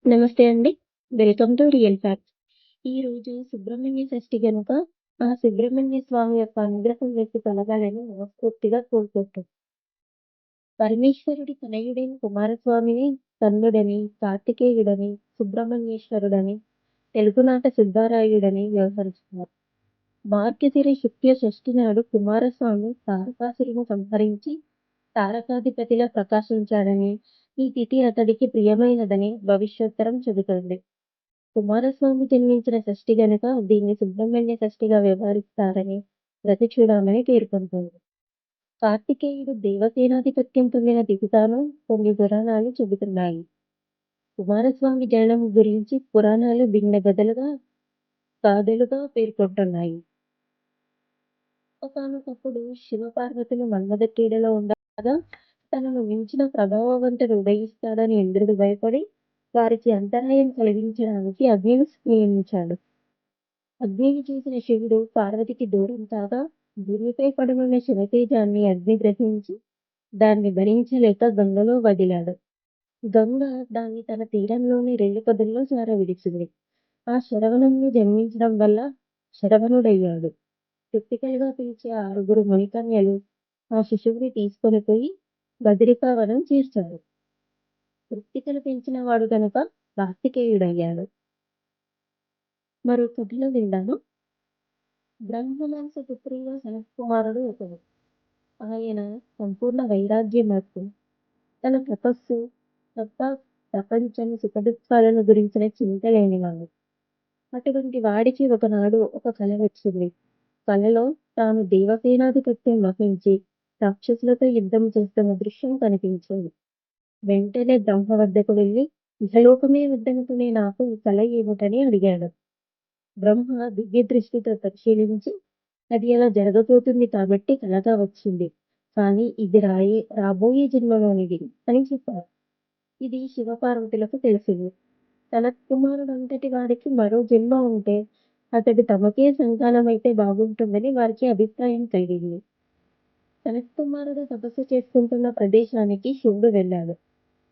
నమస్తే అండి. Welcome to real facts. ఈరోజు సుబ్రహ్మణ్య షష్ఠి గనుక ఆ సుబ్రహ్మణ్య స్వామి యొక్క అనుగ్రహం మీకు కలగాలని మనస్ఫూర్తిగా కోరుకుంటున్నాను. పరమేశ్వరుడి తనయుడైన కుమారస్వామిని కన్నుడని, కార్తికేయుడని, సుబ్రహ్మణ్యేశ్వరుడని, తెలుగునాట సిద్ధారాయుడని వ్యవహరిస్తున్నారు. మార్గశిర శుక్ల షష్ఠి నాడు కుమారస్వామి తారకాసురుని సంహరించి తారకాధిపతిగా ప్రకాశించాడని, ఈ తిథి అతడికి ప్రియమైనదని భవిష్యోత్తరం చెబుతోంది. కుమారస్వామి జన్మించిన షష్ఠి గనుక దీన్ని సుబ్రహ్మణ్య షష్ఠిగా వ్యవహరిస్తారని ప్రతిచూడామణి పేర్కొంటోంది. కార్తికేయుడు దేవసేనాధిపత్యం పొందిన తిథిగాను కొన్ని పురాణాలు చెబుతున్నాయి. కుమారస్వామి జననం గురించి పురాణాలు భిన్న గాథలుగా పేర్కొంటున్నాయి. ఒకానొకప్పుడు శివపార్వతులు మన్మథ క్రీడలో ఉండగా తనను మించిన ప్రభావవంతుడు ఉదయిస్తాడని ఇంద్రుడు భయపడి వారికి అంతరాయం కలిగించడానికి అగ్నిని నియమించాడు. అగ్నిని చూసిన శివుడు పార్వతికి దూరం కాగా భూమిపై పడనున్న శివతేజాన్ని అగ్ని గ్రహించి దాన్ని భరించలేక గంగలో వదిలాడు. గంగ దాన్ని తన తీరంలోని 2 పొదల్లో జారవిడిచింది. ఆ శరవణుణ్ణి జన్మించడం వల్ల శరవణుడయ్యాడు. కృత్తికలుగా పిలిచే 6 మునికన్యలు ఆ శిశువుని తీసుకొని పోయి బదరికావనం చేర్చారు. కృత్తికలు పెంచినవాడు కనుక కార్తికేయుడయ్యాడు. మరో కథలో విన్నాను. బ్రహ్మవంశ పుత్రుల్లో సనత్కుమారుడు ఒకడు. ఆయన సంపూర్ణ వైరాగ్యమత్తు. తన తపస్సు తప్ప ప్రపంచం సుఖదుఖాలను గురించిన చింత లేనివాడు. అటువంటి వాడికి ఒకనాడు ఒక కల వచ్చింది. కలలో తాను దేవసేనాధిపత్యం వహించి రాక్షసులతో యుద్ధం చేస్తున్న దృశ్యం కనిపించింది. వెంటనే బ్రహ్మ వద్దకు వెళ్ళి ఇహలోకమే వద్దనుకునే నాకు ఈ కల ఏమిటని అడిగాడు. బ్రహ్మ దివ్య దృష్టితో పరిశీలించి అది అలా జరగబోతుంది కాబట్టి కలగా వచ్చింది, కానీ ఇది రాబోయే జన్మలోనిది అని చెప్పారు. ఇది శివపార్వతులకు తెలిసింది. సనత్కుమారుడంతటి వాడికి మరో జన్మ ఉంటే అతడు తమకే సంతానమైతే బాగుంటుందని వారికి అభిప్రాయం కలిగింది. సనత్కుమారుడు తపస్సు చేసుకుంటున్న ప్రదేశానికి శివుడు వెళ్ళాడు.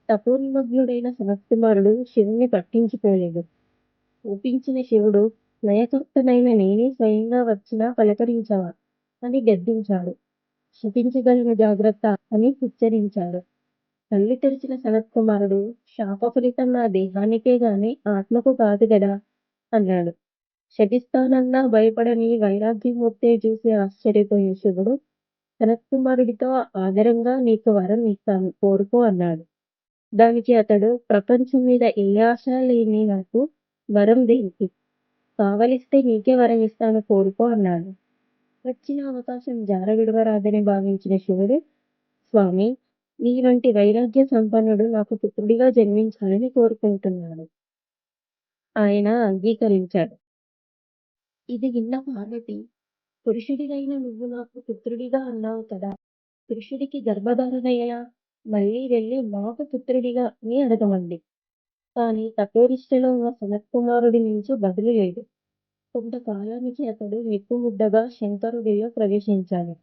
తపోనిమగ్నుడైన సనత్కుమారుడు శివుణ్ణి పట్టించుకోలేదు. కోపించిన శివుడు లయకర్తనైన నేనే స్వయంగా వచ్చినా పలకరించవా అని గద్దించాడు. శపించగలను జాగ్రత్త అని హెచ్చరించాడు. కళ్ళు తెరిచిన సనత్కుమారుడు శాప ఫలితం నా దేహానికే గాని ఆత్మకు కాదు గదా అన్నాడు. శపిస్తానన్నా భయపడని వైరాగ్యమూర్తే చూసి ఆశ్చర్యపోయిన శివుడు సనత్కుమారుడితో ఆదరంగా నీకు వరం ఇస్తాను కోరుకో అన్నాడు. దానికి అతడు ప్రపంచం మీద ఏ ఆశ లేని నాకు వరం దేనికి, కావలిస్తే నీకే వరం ఇస్తాను కోరుకో అన్నాడు. వచ్చిన అవకాశం జారవిడవరాదని భావించిన శివుడు, స్వామి నీ వంటి వైరాగ్య సంపన్నుడు నాకు పుత్రుడిగా జన్మించాలని కోరుకుంటున్నాడు. ఆయన అంగీకరించాడు. ఇది విన్న పార్వతి, పురుషుడివైన నువ్వు నాకు పుత్రుడిగా అన్నావు కదా, పురుషుడికి గర్భధారణయ్యా మళ్ళీ వెళ్ళి మాకు పుత్రుడిగా అని అడగమంది. కానీ తపోనిష్టలో ఉన్న సనత్కుమారుడి నుంచి బదులు లేదు. కొంతకాలానికి అతడు నిప్పుముద్దగా శంకరుడిలో ప్రవేశించాడు.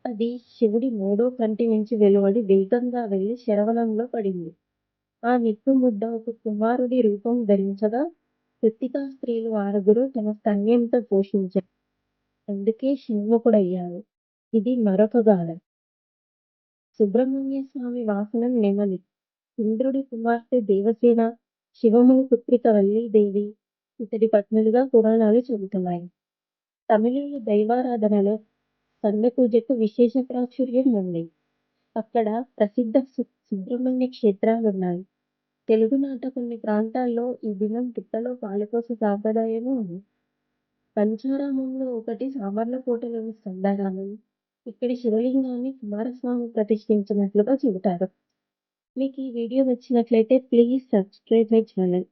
అది శివుడి 3వ కంటి నుంచి వెలువడి వేగంగా వెళ్ళి శరవణంలో పడింది. ఆ నిప్పుముద్ద ఒక కుమారుడి రూపం ధరించగా కృత్తికా స్త్రీలు 6 తమ స్తన్యంతో పోషించారు. అందుకే షణ్ముఖుడయ్యాడు. ఇది మరొక గాథ. సుబ్రహ్మణ్య స్వామి వాహనం నెమలి. ఇంద్రుడి కుమార్తె దేవసేన, శివముని పుత్రిక వల్లీదేవి ఇతడి పత్నులుగా పురాణాలు చెబుతున్నాయి. తమిళుల దైవారాధనలో కంద పూజకు విశేష ప్రాచుర్యం ఉంది. అక్కడ ప్రసిద్ధ సుబ్రహ్మణ్య క్షేత్రాలున్నాయి. తెలుగునాట కొన్ని ప్రాంతాల్లో ఈ దినం పుట్టలో పాలుపోసే సాంప్రదాయము ఉంది. పంచారామంలో ఒకటి సామర్లకోటలోని స్కందరామం. ఇక్కడి శివలింగాన్ని కుమారస్వామి ప్రతిష్ఠించినట్లుగా చెబుతారు. మీకు ఈ వీడియో నచ్చినట్లయితే ప్లీజ్ సబ్స్క్రైబ్ మై ఛానల్.